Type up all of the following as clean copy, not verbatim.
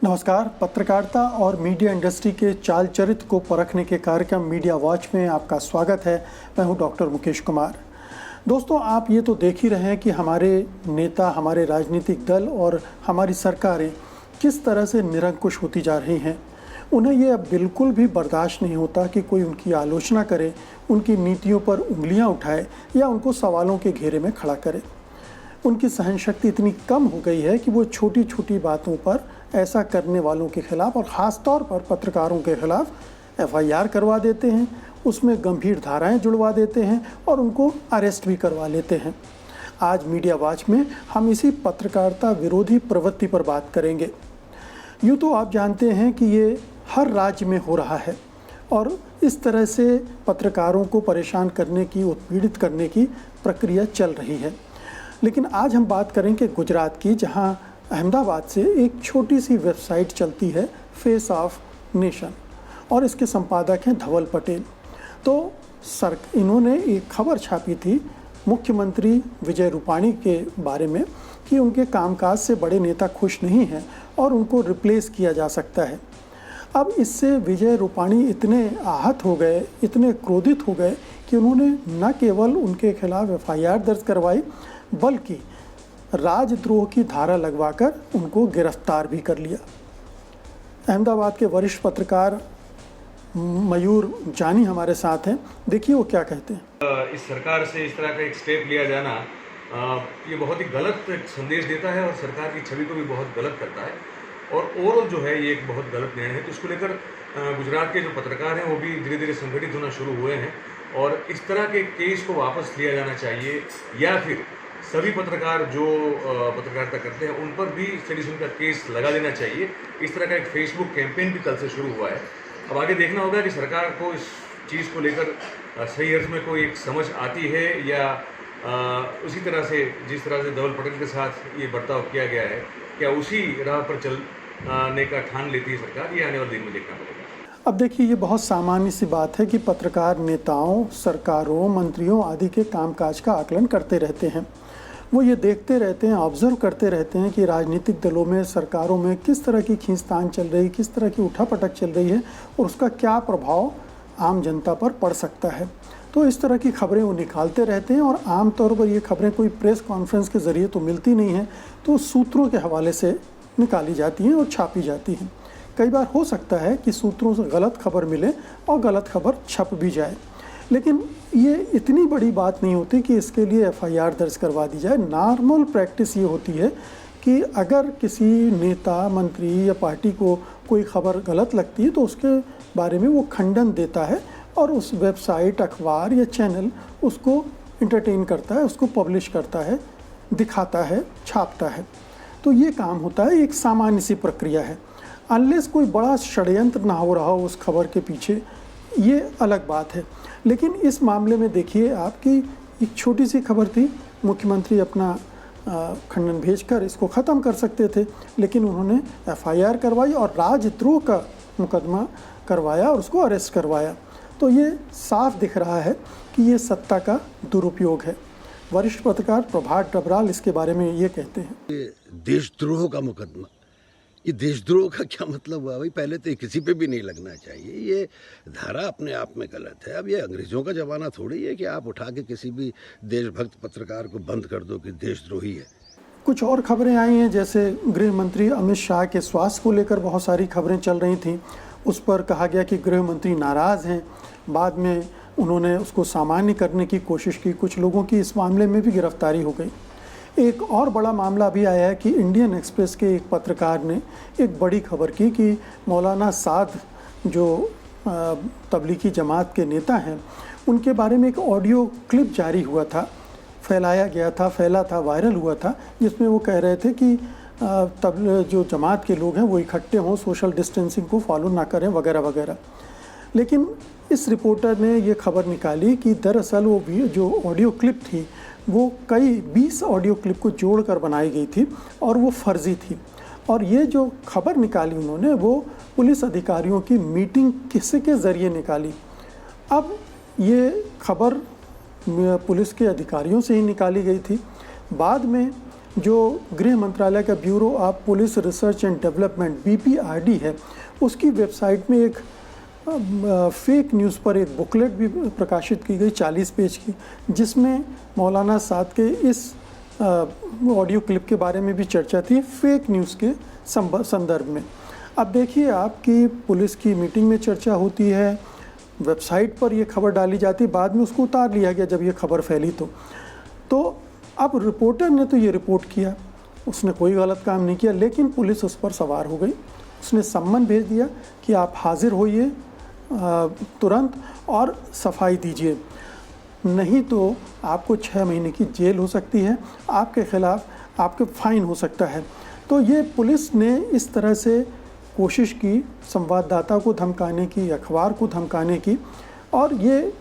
नमस्कार। पत्रकारिता और मीडिया इंडस्ट्री के चाल चरित्र को परखने के कार्यक्रम मीडिया वॉच में आपका स्वागत है। मैं हूं डॉक्टर मुकेश कुमार। दोस्तों, आप ये तो देख ही रहे हैं कि हमारे नेता, हमारे राजनीतिक दल और हमारी सरकारें किस तरह से निरंकुश होती जा रही हैं। उन्हें ये अब बिल्कुल भी बर्दाश्त नहीं होता कि कोई उनकी आलोचना करे, उनकी नीतियों पर उंगलियां उठाए या उनको सवालों के घेरे में खड़ा करे। उनकी सहनशक्ति इतनी कम हो गई है कि वो छोटी छोटी बातों पर ऐसा करने वालों के खिलाफ और ख़ास तौर पर पत्रकारों के खिलाफ एफआईआर करवा देते हैं, उसमें गंभीर धाराएं जुड़वा देते हैं और उनको अरेस्ट भी करवा लेते हैं। आज मीडिया वॉच में हम इसी पत्रकारिता विरोधी प्रवृत्ति पर बात करेंगे। यूँ तो आप जानते हैं कि ये हर राज्य में हो रहा है और इस तरह से पत्रकारों को परेशान करने की, उत्पीड़ित करने की प्रक्रिया चल रही है। लेकिन आज हम बात करेंगे गुजरात की, जहां अहमदाबाद से एक छोटी सी वेबसाइट चलती है, फेस ऑफ नेशन, और इसके संपादक हैं धवल पटेल। तो इन्होंने एक खबर छापी थी मुख्यमंत्री विजय रूपाणी के बारे में कि उनके कामकाज से बड़े नेता खुश नहीं हैं और उनको रिप्लेस किया जा सकता है। अब इससे विजय रूपाणी इतने आहत हो गए, इतने क्रोधित हो गए कि उन्होंने न केवल उनके खिलाफ एफआईआर दर्ज करवाई बल्कि राजद्रोह की धारा लगवाकर उनको गिरफ्तार भी कर लिया। अहमदाबाद के वरिष्ठ पत्रकार मयूर जानी हमारे साथ हैं। देखिए वो क्या कहते हैं। इस सरकार से इस तरह का एक स्टेप लिया जाना ये बहुत ही गलत संदेश देता है और सरकार की छवि को भी बहुत गलत करता है और ओवरऑल जो है ये एक बहुत गलत निर्णय है। तो इसको लेकर गुजरात के जो पत्रकार हैं वो भी धीरे धीरे संगठित होना शुरू हुए हैं और इस तरह के केस को वापस लिया जाना चाहिए या फिर सभी पत्रकार जो पत्रकारिता करते हैं उन पर भी सेडिशन का केस लगा देना चाहिए। इस तरह का एक फेसबुक कैंपेन भी कल से शुरू हुआ है। अब आगे देखना होगा कि सरकार को इस चीज़ को लेकर सही अर्थ में कोई एक समझ आती है या उसी तरह से जिस तरह से धवल पटेल के साथ ये बर्ताव किया गया है, क्या उसी राह पर चलने का ठान लेती है सरकार, ये आने वाले दिन में देखना पड़ेगा। अब देखिए, ये बहुत सामान्य सी बात है कि पत्रकार नेताओं, सरकारों, मंत्रियों आदि के कामकाज का आकलन करते रहते हैं। वो ये देखते रहते हैं, ऑब्जर्व करते रहते हैं कि राजनीतिक दलों में, सरकारों में किस तरह की खींचतान चल रही, किस तरह की उठापटक चल रही है और उसका क्या प्रभाव आम जनता पर पड़ सकता है। तो इस तरह की खबरें वो निकालते रहते हैं और आम तौर पर ये खबरें कोई प्रेस कॉन्फ्रेंस के ज़रिए तो मिलती नहीं हैं, तो सूत्रों के हवाले से निकाली जाती हैं और छापी जाती हैं। कई बार हो सकता है कि सूत्रों से गलत खबर मिले और गलत खबर छप भी जाए, लेकिन ये इतनी बड़ी बात नहीं होती कि इसके लिए एफआईआर दर्ज करवा दी जाए। नॉर्मल प्रैक्टिस ये होती है कि अगर किसी नेता, मंत्री या पार्टी को कोई खबर गलत लगती है तो उसके बारे में वो खंडन देता है और उस वेबसाइट, अखबार या चैनल उसको इंटरटेन करता है, उसको पब्लिश करता है, दिखाता है, छापता है। तो ये काम होता है, एक सामान्य सी प्रक्रिया है। अनलेस कोई बड़ा षड्यंत्र ना हो रहा हो उस खबर के पीछे, ये अलग बात है। लेकिन इस मामले में देखिए आपकी एक छोटी सी खबर थी, मुख्यमंत्री अपना खंडन भेजकर इसको ख़त्म कर सकते थे, लेकिन उन्होंने एफआईआर करवाई और राजद्रोह का मुकदमा करवाया और उसको अरेस्ट करवाया। तो ये साफ दिख रहा है कि ये सत्ता का दुरुपयोग है। वरिष्ठ पत्रकार प्रभात डबराल इसके बारे में ये कहते हैं। ये देशद्रोह का मुकदमा, ये देशद्रोह का क्या मतलब हुआ भाई? पहले तो किसी पे भी नहीं लगना चाहिए। ये धारा अपने आप में गलत है। अब ये अंग्रेजों का जमाना थोड़ी है कि आप उठा के किसी भी देशभक्त पत्रकार को बंद कर दो कि देशद्रोही है। कुछ और खबरें आई हैं, जैसे गृह मंत्री अमित शाह के स्वास्थ्य को लेकर बहुत सारी खबरें चल रही थीं। उस पर कहा गया कि गृह मंत्री नाराज़ हैं। बाद में उन्होंने उसको सामान्य करने की कोशिश की। कुछ लोगों की इस मामले में भी गिरफ्तारी हो गई। एक और बड़ा मामला भी आया है कि इंडियन एक्सप्रेस के एक पत्रकार ने एक बड़ी खबर की कि मौलाना साद जो तबलीगी जमात के नेता हैं, उनके बारे में एक ऑडियो क्लिप जारी हुआ था, फैला था, वायरल हुआ था, जिसमें वो कह रहे थे कि तब जो जमात के लोग हैं वो इकट्ठे हों, सोशल डिस्टेंसिंग को फॉलो ना करें वगैरह वगैरह। लेकिन इस रिपोर्टर ने ये खबर निकाली कि दरअसल वो जो ऑडियो क्लिप थी वो कई 20 ऑडियो क्लिप को जोड़कर बनाई गई थी और वो फर्जी थी। और ये जो खबर निकाली उन्होंने वो पुलिस अधिकारियों की मीटिंग किसके ज़रिए निकाली। अब ये खबर पुलिस के अधिकारियों से ही निकाली गई थी। बाद में जो गृह मंत्रालय का bureau of police research and development BPRD है, उसकी वेबसाइट में एक फेक न्यूज़ पर एक बुकलेट भी प्रकाशित की गई 40 पेज की, जिसमें मौलाना साद के इस ऑडियो क्लिप के बारे में भी चर्चा थी फेक न्यूज़ के संदर्भ में। अब देखिए आप कि पुलिस की मीटिंग में चर्चा होती है, वेबसाइट पर यह खबर डाली जाती, बाद में उसको उतार लिया गया जब ये खबर फैली तो अब रिपोर्टर ने तो ये रिपोर्ट किया, उसने कोई गलत काम नहीं किया, लेकिन पुलिस उस पर सवार हो गई। उसने सम्मन भेज दिया कि आप हाजिर होइए तुरंत और सफाई दीजिए, नहीं तो आपको 6 महीने की जेल हो सकती है, आपके खिलाफ आपके फाइन हो सकता है। तो ये पुलिस ने इस तरह से कोशिश की संवाददाता को धमकाने की, अखबार को धमकाने की, और ये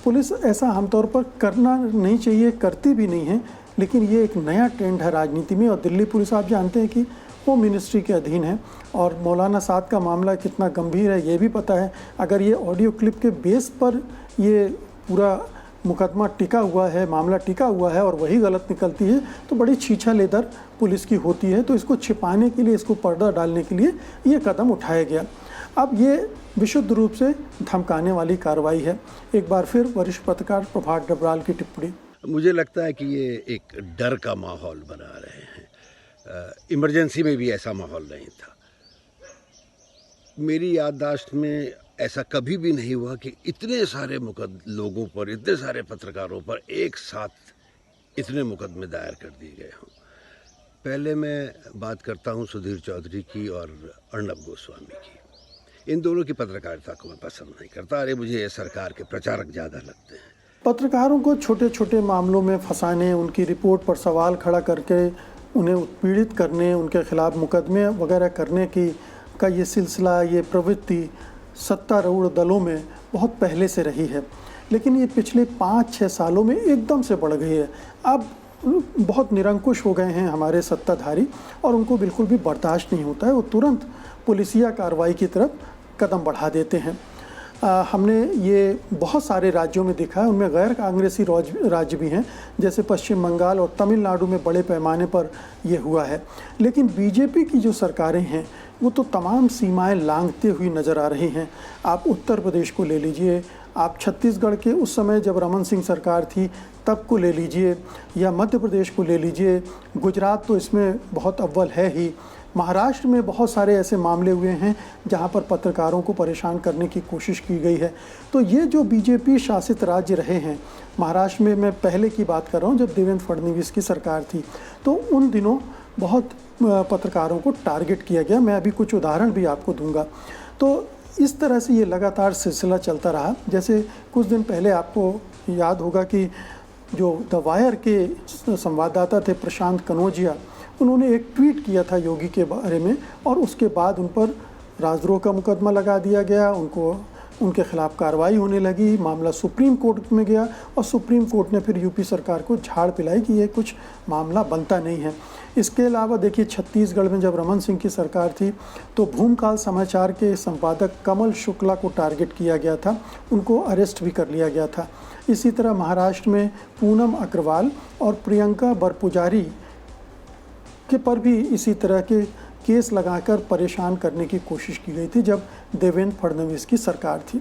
पुलिस ऐसा आमतौर पर करना नहीं चाहिए, करती भी नहीं है, लेकिन ये एक नया ट्रेंड है राजनीति में। और दिल्ली पुलिस आप जानते हैं कि वो मिनिस्ट्री के अधीन है, और मौलाना साद का मामला कितना गंभीर है ये भी पता है। अगर ये ऑडियो क्लिप के बेस पर ये पूरा मुकदमा टिका हुआ है, मामला टिका हुआ है, और वही गलत निकलती है तो बड़ी छीछा लेदर पुलिस की होती है। तो इसको छिपाने के लिए, इसको पर्दा डालने के लिए ये कदम उठाया गया। अब ये विशुद्ध रूप से धमकाने वाली कार्रवाई है। एक बार फिर वरिष्ठ पत्रकार प्रभात डबराल की टिप्पणी। मुझे लगता है कि ये एक डर का माहौल बना रहे हैं। इमरजेंसी में भी ऐसा माहौल नहीं था। मेरी याददाश्त में ऐसा कभी भी नहीं हुआ कि इतने सारे लोगों पर, इतने सारे पत्रकारों पर एक साथ इतने मुकदमे दायर कर दिए गए हों। पहले मैं बात करता हूं सुधीर चौधरी की और अर्नब गोस्वामी की। इन दोनों की पत्रकारिता को मैं पसंद नहीं करता। अरे मुझे ये सरकार के प्रचारक ज़्यादा लगते हैं। पत्रकारों को छोटे छोटे मामलों में फंसाने, उनकी रिपोर्ट पर सवाल खड़ा करके उन्हें उत्पीड़ित करने, उनके खिलाफ मुकदमे वगैरह करने का ये सिलसिला, ये प्रवृत्ति सत्तारूढ़ दलों में बहुत पहले से रही है, लेकिन ये पिछले 5-6 सालों में एकदम से बढ़ गई है। अब बहुत निरंकुश हो गए हैं हमारे सत्ताधारी, और उनको बिल्कुल भी बर्दाश्त नहीं होता है, वो तुरंत पुलिसिया कार्रवाई की तरफ कदम बढ़ा देते हैं। हमने ये बहुत सारे राज्यों में देखा है, उनमें गैर कांग्रेसी राज्य भी हैं, जैसे पश्चिम बंगाल और तमिलनाडु में बड़े पैमाने पर ये हुआ है। लेकिन बीजेपी की जो सरकारें हैं वो तो तमाम सीमाएं लांघते हुई नज़र आ रही हैं। आप उत्तर प्रदेश को ले लीजिए, आप छत्तीसगढ़ के उस समय जब रमन सिंह सरकार थी तब को ले लीजिए, या मध्य प्रदेश को ले लीजिए, गुजरात तो इसमें बहुत अव्वल है ही। महाराष्ट्र में बहुत सारे ऐसे मामले हुए हैं जहां पर पत्रकारों को परेशान करने की कोशिश की गई है। तो ये जो बीजेपी शासित राज्य रहे हैं, महाराष्ट्र में मैं पहले की बात कर रहा हूं जब देवेंद्र फडणवीस की सरकार थी, तो उन दिनों बहुत पत्रकारों को टारगेट किया गया। मैं अभी कुछ उदाहरण भी आपको दूंगा। तो इस तरह से ये लगातार सिलसिला चलता रहा। जैसे कुछ दिन पहले आपको याद होगा कि जो द वायर के संवाददाता थे प्रशांत कनौजिया, उन्होंने एक ट्वीट किया था योगी के बारे में, और उसके बाद उन पर राजद्रोह का मुकदमा लगा दिया गया, उनके खिलाफ कार्रवाई होने लगी, मामला सुप्रीम कोर्ट में गया, और सुप्रीम कोर्ट ने फिर यूपी सरकार को झाड़ पिलाई कि ये कुछ मामला बनता नहीं है। इसके अलावा देखिए छत्तीसगढ़ में जब रमन सिंह की सरकार थी तो भूमकाल समाचार के संपादक कमल शुक्ला को टारगेट किया गया था, उनको अरेस्ट भी कर लिया गया था। इसी तरह महाराष्ट्र में पूनम अग्रवाल और प्रियंका बरपुजारी के पर भी इसी तरह के केस लगाकर परेशान करने की कोशिश की गई थी जब देवेंद्र फडणवीस की सरकार थी।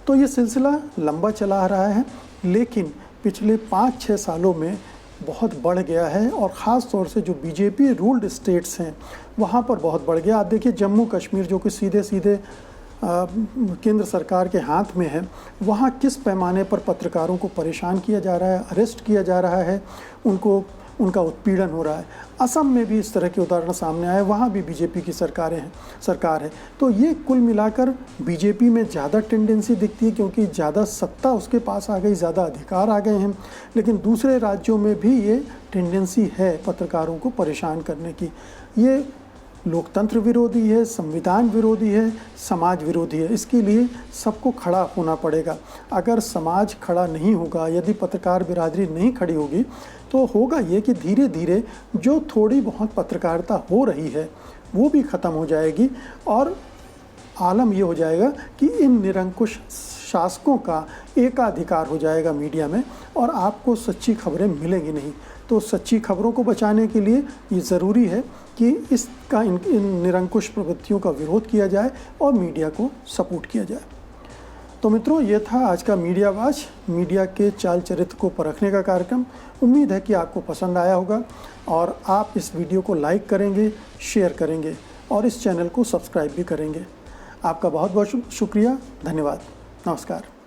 तो ये सिलसिला लंबा चला आ रहा है, लेकिन पिछले 5-6 सालों में बहुत बढ़ गया है, और ख़ास तौर से जो बीजेपी रूल्ड स्टेट्स हैं वहाँ पर बहुत बढ़ गया। आप देखिए जम्मू कश्मीर जो कि सीधे केंद्र सरकार के हाथ में है, वहाँ किस पैमाने पर पत्रकारों को परेशान किया जा रहा है, अरेस्ट किया जा रहा है, उनका उत्पीड़न हो रहा है। असम में भी इस तरह के उदाहरण सामने आए, वहाँ भी बीजेपी की सरकार है। तो ये कुल मिलाकर बीजेपी में ज़्यादा टेंडेंसी दिखती है, क्योंकि ज़्यादा सत्ता उसके पास आ गई, ज़्यादा अधिकार आ गए हैं। लेकिन दूसरे राज्यों में भी ये टेंडेंसी है पत्रकारों को परेशान करने की। ये लोकतंत्र विरोधी है, संविधान विरोधी है, समाज विरोधी है। इसके लिए सबको खड़ा होना पड़ेगा। अगर समाज खड़ा नहीं होगा, यदि पत्रकार बिरादरी नहीं खड़ी होगी, तो होगा ये कि धीरे धीरे जो थोड़ी बहुत पत्रकारिता हो रही है वो भी ख़त्म हो जाएगी, और आलम ये हो जाएगा कि इन निरंकुश शासकों का एकाधिकार हो जाएगा मीडिया में, और आपको सच्ची खबरें मिलेंगी नहीं। तो सच्ची खबरों को बचाने के लिए ये ज़रूरी है कि इसका इन निरंकुश प्रवृत्तियों का विरोध किया जाए और मीडिया को सपोर्ट किया जाए। तो मित्रों, ये था आज का मीडिया वॉच, मीडिया के चाल चरित्र को परखने का कार्यक्रम। उम्मीद है कि आपको पसंद आया होगा और आप इस वीडियो को लाइक करेंगे, शेयर करेंगे और इस चैनल को सब्सक्राइब भी करेंगे। आपका बहुत बहुत शुक्रिया, धन्यवाद, नमस्कार।